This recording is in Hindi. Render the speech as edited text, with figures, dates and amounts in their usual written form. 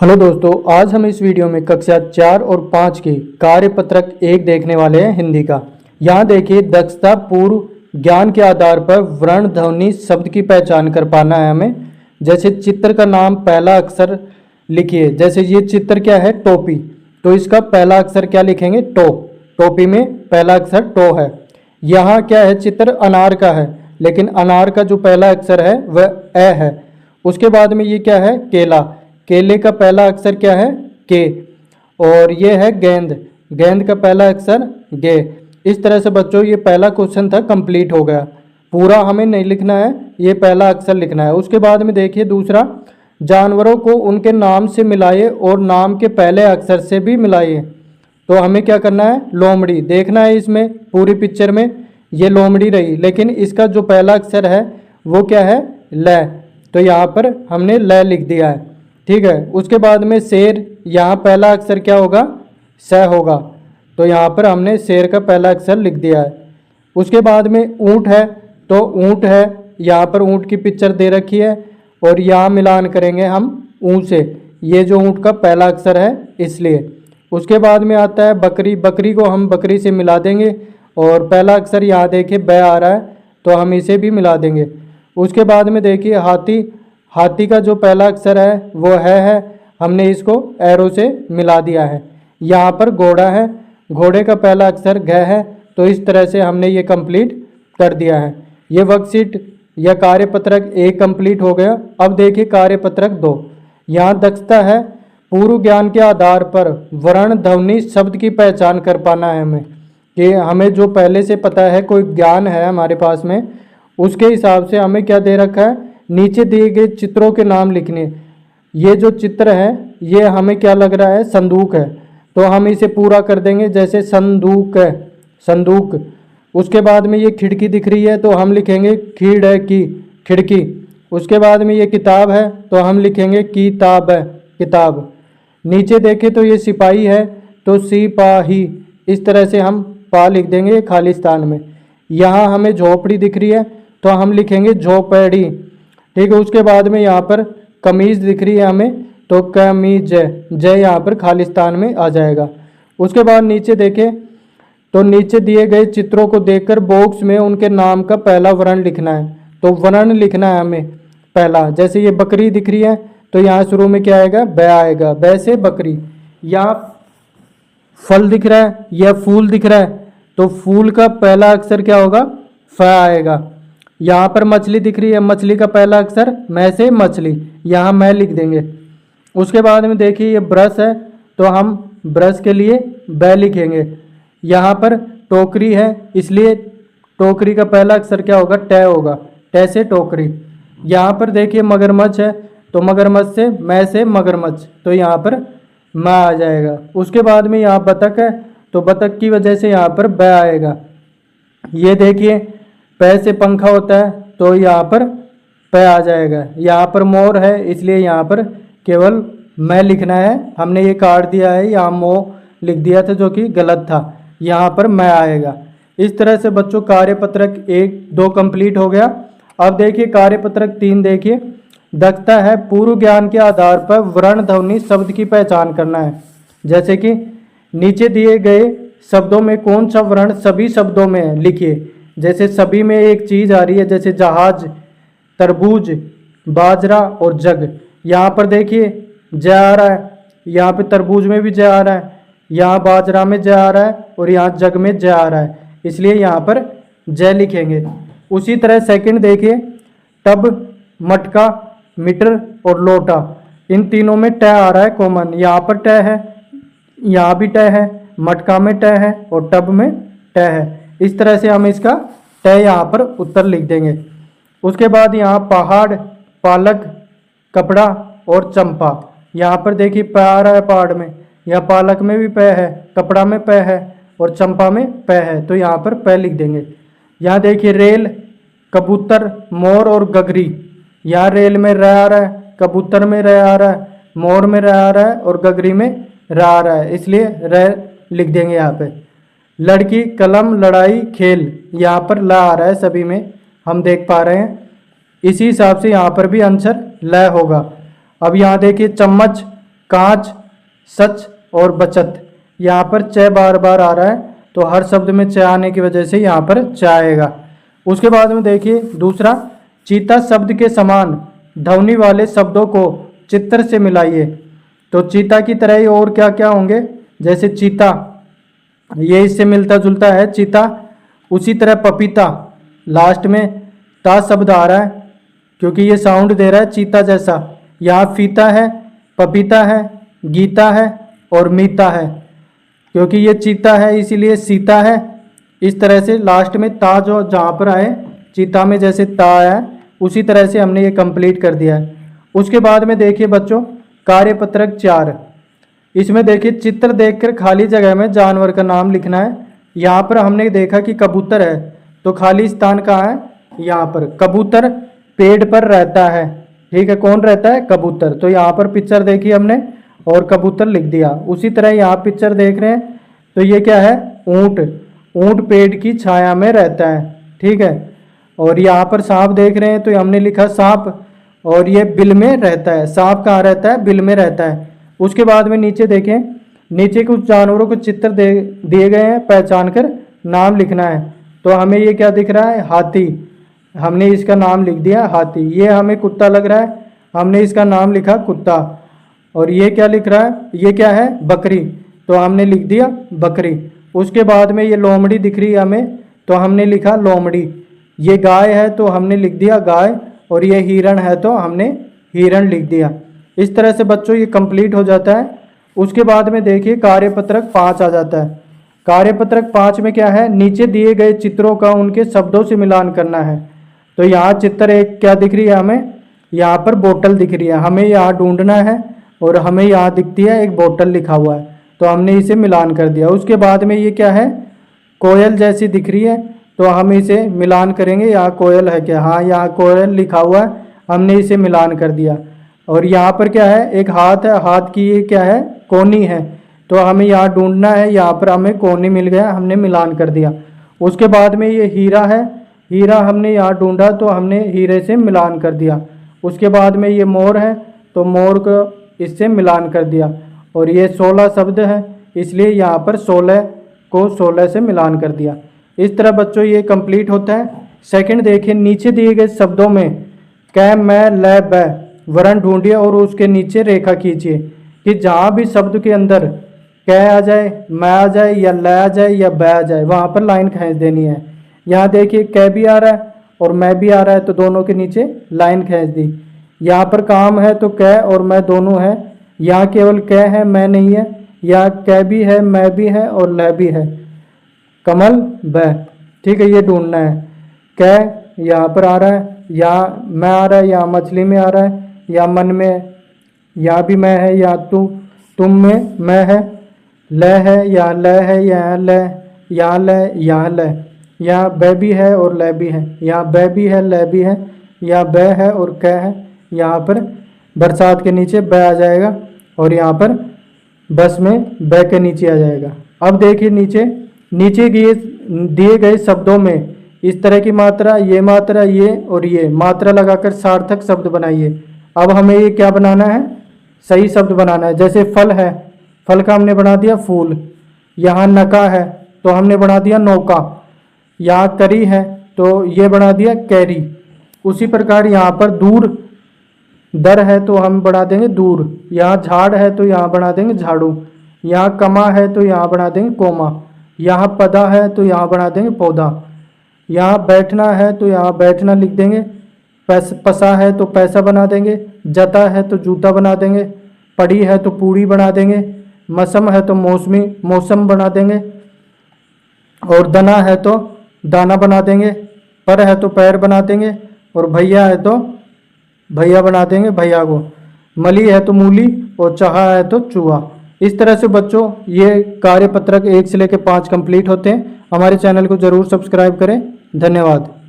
हेलो दोस्तों, आज हम इस वीडियो में कक्षा 4 और 5 की कार्यपत्रक 1 देखने वाले हैं हिंदी का। यहाँ देखिए, दक्षता पूर्व ज्ञान के आधार पर वर्ण ध्वनि शब्द की पहचान कर पाना है हमें। जैसे चित्र का नाम पहला अक्षर लिखिए। जैसे ये चित्र क्या है, टोपी, तो इसका पहला अक्षर क्या लिखेंगे, टो। टोपी में पहला अक्षर टो है। यहाँ क्या है, चित्र अनार का है, लेकिन अनार का जो पहला अक्षर है वह ए है। उसके बाद में ये क्या है, केला। केले का पहला अक्षर क्या है, के। और ये है गेंद। गेंद का पहला अक्षर गे। इस तरह से बच्चों ये पहला क्वेश्चन था, कंप्लीट हो गया। पूरा हमें नहीं लिखना है, ये पहला अक्षर लिखना है। उसके बाद में देखिए दूसरा, जानवरों को उनके नाम से मिलाइए और नाम के पहले अक्षर से भी मिलाइए। तो हमें क्या करना है, लोमड़ी देखना है। इसमें पूरी पिक्चर में ये लोमड़ी रही, लेकिन इसका जो पहला अक्षर है वो क्या है, ल। तो यहाँ पर हमने ल लिख दिया है, ठीक है। उसके बाद में शेर, यहाँ पहला अक्षर क्या होगा, स होगा। तो यहाँ पर हमने शेर का पहला अक्षर लिख दिया है। उसके बाद में ऊँट है, तो ऊँट है, यहाँ पर ऊँट की पिक्चर दे रखी है और यहाँ मिलान करेंगे हम ऊ से। ये जो ऊँट का पहला अक्षर है इसलिए। उसके बाद में आता है बकरी। बकरी को हम बकरी से मिला देंगे और पहला अक्षर यहाँ देखिए ब आ रहा है, तो हम इसे भी मिला देंगे। उसके बाद में देखिए हाथी। हाथी का जो पहला अक्षर है वो है, हमने इसको एरो से मिला दिया है। यहाँ पर घोड़ा है, घोड़े का पहला अक्षर घ है, तो इस तरह से हमने ये कंप्लीट कर दिया है। ये वर्कशीट या कार्यपत्रक 1 कंप्लीट हो गया। अब देखिए कार्यपत्रक 2। यहाँ दक्षता है पूर्व ज्ञान के आधार पर वर्ण ध्वनि शब्द की पहचान कर पाना है हमें, कि हमें जो पहले से पता है, कोई ज्ञान है हमारे पास में, उसके हिसाब से हमें क्या दे रखा है, नीचे दिए गए चित्रों के नाम लिखने। ये जो चित्र है ये हमें क्या लग रहा है, संदूक है, तो हम इसे पूरा कर देंगे। जैसे संदूक है, संदूक। उसके बाद में ये खिड़की दिख रही है, तो हम लिखेंगे खिड़की, खिड़की। उसके बाद में ये किताब है, तो हम लिखेंगे किताब है, किताब। नीचे देखें तो ये सिपाही है, तो सिपाही। इस तरह से हम पा लिख देंगे खालिस्तान में। यहाँ हमें झोपड़ी दिख रही है, तो हम लिखेंगे झोपड़ी, ठीक है। उसके बाद में यहाँ पर कमीज़ दिख रही है हमें, तो कमीज, जय यहाँ पर खालिस्तान में आ जाएगा। उसके बाद नीचे देखें तो नीचे दिए गए चित्रों को देखकर बॉक्स में उनके नाम का पहला वर्ण लिखना है। तो वर्ण लिखना है हमें पहला। जैसे ये बकरी दिख रही है, तो यहाँ शुरू में क्या आएगा, ब आएगा, ब से बकरी। यहाँ फल दिख रहा है या फूल दिख रहा है, तो फूल का पहला अक्षर क्या होगा, फ आएगा। यहाँ पर मछली दिख रही है, मछली का पहला अक्षर मैं से मछली, यहाँ मैं लिख देंगे। उसके बाद में देखिए ये ब्रश है, तो हम ब्रश के लिए ब लिखेंगे। यहाँ पर टोकरी है, इसलिए टोकरी का पहला अक्षर क्या होगा, ट होगा, ट से टोकरी। यहाँ पर देखिए मगरमच्छ है, तो मगरमच्छ से मैं से मगरमच्छ, तो यहाँ पर म आ जाएगा। उसके बाद में यहाँ बतख है, तो बतख की वजह से यहाँ पर ब आएगा। ये देखिए पै से पंखा होता है, तो यहाँ पर पै आ जाएगा। यहाँ पर मोर है, इसलिए यहाँ पर केवल मैं लिखना है। हमने ये काट दिया है, यहाँ मो लिख दिया था जो कि गलत था, यहाँ पर मैं आएगा। इस तरह से बच्चों कार्यपत्रक 1-2 कंप्लीट हो गया। अब देखिए कार्यपत्रक 3 देखिए, दक्षता है पूर्व ज्ञान के आधार पर वर्ण ध्वनि शब्द की पहचान करना है। जैसे कि नीचे दिए गए शब्दों में कौन सा वर्ण सभी शब्दों में है, लिखिए। जैसे सभी में एक चीज़ आ रही है, जैसे जहाज, तरबूज, बाजरा और जग। यहाँ पर देखिए ज आ रहा है, यहाँ पे तरबूज में भी ज आ रहा है, यहाँ बाजरा में ज आ रहा है और यहाँ जग में ज आ रहा है, इसलिए यहाँ पर ज लिखेंगे। उसी तरह सेकंड देखिए, टब, मटका, मीटर और लोटा, इन तीनों में ट आ रहा है कॉमन। यहाँ पर ट है, यहाँ भी ट है, मटका में ट है और टब में ट है। इस तरह से हम इसका ट यहाँ पर उत्तर लिख देंगे। उसके बाद यहाँ पहाड़, पालक, कपड़ा और चंपा। यहाँ पर देखिए प आ रहा है पहाड़ में, यहाँ पालक में भी प है, कपड़ा में प है और चंपा में प है, तो यहाँ पर प लिख देंगे। यहाँ देखिए रेल, कबूतर, मोर और गगरी। यहाँ रेल में र आ रहा है, कबूतर में र आ रहा है, मोर में र आ रहा है और गगरी में र आ रहा है, इसलिए र लिख देंगे यहाँ पे। लड़की, कलम, लड़ाई, खेल, यहाँ पर ल आ रहा है सभी में, हम देख पा रहे हैं। इसी हिसाब से यहाँ पर भी आंसर ल होगा। अब यहाँ देखिए चम्मच, कांच, सच और बचत। यहाँ पर च बार बार आ रहा है, तो हर शब्द में च आने की वजह से यहाँ पर च आएगा। उसके बाद में देखिए दूसरा, चीता शब्द के समान ध्वनि वाले शब्दों को चित्र से मिलाइए। तो चीता की तरह ही और क्या क्या होंगे, जैसे चीता, ये इससे मिलता जुलता है चीता। उसी तरह पपीता, लास्ट में ता शब्द आ रहा है क्योंकि ये साउंड दे रहा है चीता जैसा। यहाँ फीता है, पपीता है, गीता है और मीता है। क्योंकि ये चीता है इसीलिए सीता है। इस तरह से लास्ट में ता जो जहाँ पर आए, चीता में जैसे ता आया, उसी तरह से हमने ये कंप्लीट कर दिया है। उसके बाद में देखिए बच्चों, कार्यपत्रक 4, इसमें देखिए चित्र देखकर खाली जगह में जानवर का नाम लिखना है। यहाँ पर हमने देखा कि कबूतर है, तो खाली स्थान कहाँ है, यहाँ पर। कबूतर पेड़ पर रहता है, ठीक है, कौन रहता है, कबूतर। तो यहाँ पर पिक्चर देखी हमने और कबूतर लिख दिया। उसी तरह यहाँ पिक्चर देख रहे हैं, तो ये क्या है, ऊँट। ऊँट पेड़ की छाया में रहता है, ठीक है। और यहाँ पर सांप देख रहे हैं, तो हमने लिखा सांप, और ये बिल में रहता है। सांप कहाँ रहता है, बिल में रहता है। उसके बाद में नीचे देखें, नीचे कुछ जानवरों को चित्र दिए गए हैं, पहचान कर नाम लिखना है। तो हमें ये क्या दिख रहा है, हाथी, हमने इसका नाम लिख दिया हाथी। ये हमें कुत्ता लग रहा है, हमने इसका नाम लिखा कुत्ता। और ये क्या लिख रहा है, ये क्या है, बकरी, तो हमने लिख दिया बकरी। उसके बाद में ये लोमड़ी दिख रही है हमें, तो हमने लिखा लोमड़ी। ये गाय है तो हमने लिख दिया गाय, और ये हिरण है तो हमने हिरण लिख दिया। इस तरह से बच्चों ये कंप्लीट हो जाता है। उसके बाद में देखिए कार्यपत्रक 5 आ जाता है। कार्यपत्रक 5 में क्या है, नीचे दिए गए चित्रों का उनके शब्दों से मिलान करना है। तो यहाँ चित्र एक क्या दिख रही है हमें, यहाँ पर बोतल दिख रही है, हमें यहाँ ढूंढना है, और हमें यहाँ दिखती है एक बोतल लिखा हुआ है, तो हमने इसे मिलान कर दिया। उसके बाद में ये क्या है, कोयल जैसी दिख रही है, तो हम इसे मिलान करेंगे। यहाँ कोयल है क्या, हाँ यहाँ कोयल लिखा हुआ है, हमने इसे मिलान कर दिया। और यहाँ पर क्या है, एक हाथ है, हाथ की ये क्या है, कोनी है, तो हमें यहाँ ढूंढना है। यहाँ पर हमें कोनी मिल गया, हमने मिलान कर दिया। उसके बाद में ये हीरा है, हीरा हमने यहाँ ढूंढा तो हमने हीरे से मिलान कर दिया। उसके बाद में ये मोर है, तो मोर को इससे मिलान कर दिया। और ये 16 शब्द है, इसलिए यहाँ पर 16 को 16 से मिलान कर दिया। इस तरह बच्चों ये कंप्लीट होता है। सेकंड देखिए, नीचे दिए गए शब्दों में कै, मैं, ल, ब वर्ण ढूंढिए और उसके नीचे रेखा खींचिए कि जहाँ भी शब्द के अंदर कै आ जाए, मैं आ जाए, या ल आ जाए, या ब आ जाए, वहाँ पर लाइन खींच देनी है। यहाँ देखिए कै भी आ रहा है और मैं भी आ रहा है, तो दोनों के नीचे लाइन खींच दी। यहाँ पर काम है तो कै और मैं दोनों है, यहाँ केवल कै है, मैं नहीं है। यहाँ कै भी है, मैं भी है और ल भी है, कमल ब, ठीक है, ये ढूंढना है। कै यहाँ पर आ रहा है, यहाँ मैं आ रहा है, यहाँ मछली में आ रहा है, या मन में, यहाँ भी मैं है, या तुम में मैं है। ल है, या ल है, यहाँ ल, यहाँ ल, यहाँ ल, यहाँ ब भी है और ल भी है, यहाँ ब भी है, ल भी है, यहाँ ब है और क है। यहाँ पर बरसात के नीचे ब आ जाएगा, और यहाँ पर बस में ब के नीचे आ जाएगा। अब देखिए नीचे दिए गए शब्दों में इस तरह की मात्रा, ये और ये मात्रा लगाकर सार्थक शब्द बनाइए। अब हमें ये क्या बनाना है, सही शब्द बनाना है। जैसे फल है, फल का हमने बना दिया फूल। यहाँ नका है तो हमने बना दिया नौका। यहाँ करी है तो ये बना दिया कैरी। उसी प्रकार यहाँ पर दूर, दर है तो हम बना देंगे दूर। यहाँ झाड़ है तो यहाँ बना देंगे झाड़ू। यहाँ कमा है तो यहाँ बना देंगे कोमा। यहाँ पदा है तो यहाँ बना देंगे पौधा। यहाँ बैठना है तो यहाँ बैठना लिख देंगे। पसा है तो पैसा बना देंगे। जता है तो जूता बना देंगे। पड़ी है तो पूड़ी बना देंगे। मौसम है तो मौसम बना देंगे। और दना है तो दाना बना देंगे। पर है तो पैर बना देंगे। और भैया है तो भैया बना देंगे भैया को। मली है तो मूली और चहा है तो चूहा। इस तरह से बच्चों ये कार्यपत्रक 1 से लेकर 5 कंप्लीट होते हैं। हमारे चैनल को ज़रूर सब्सक्राइब करें। धन्यवाद।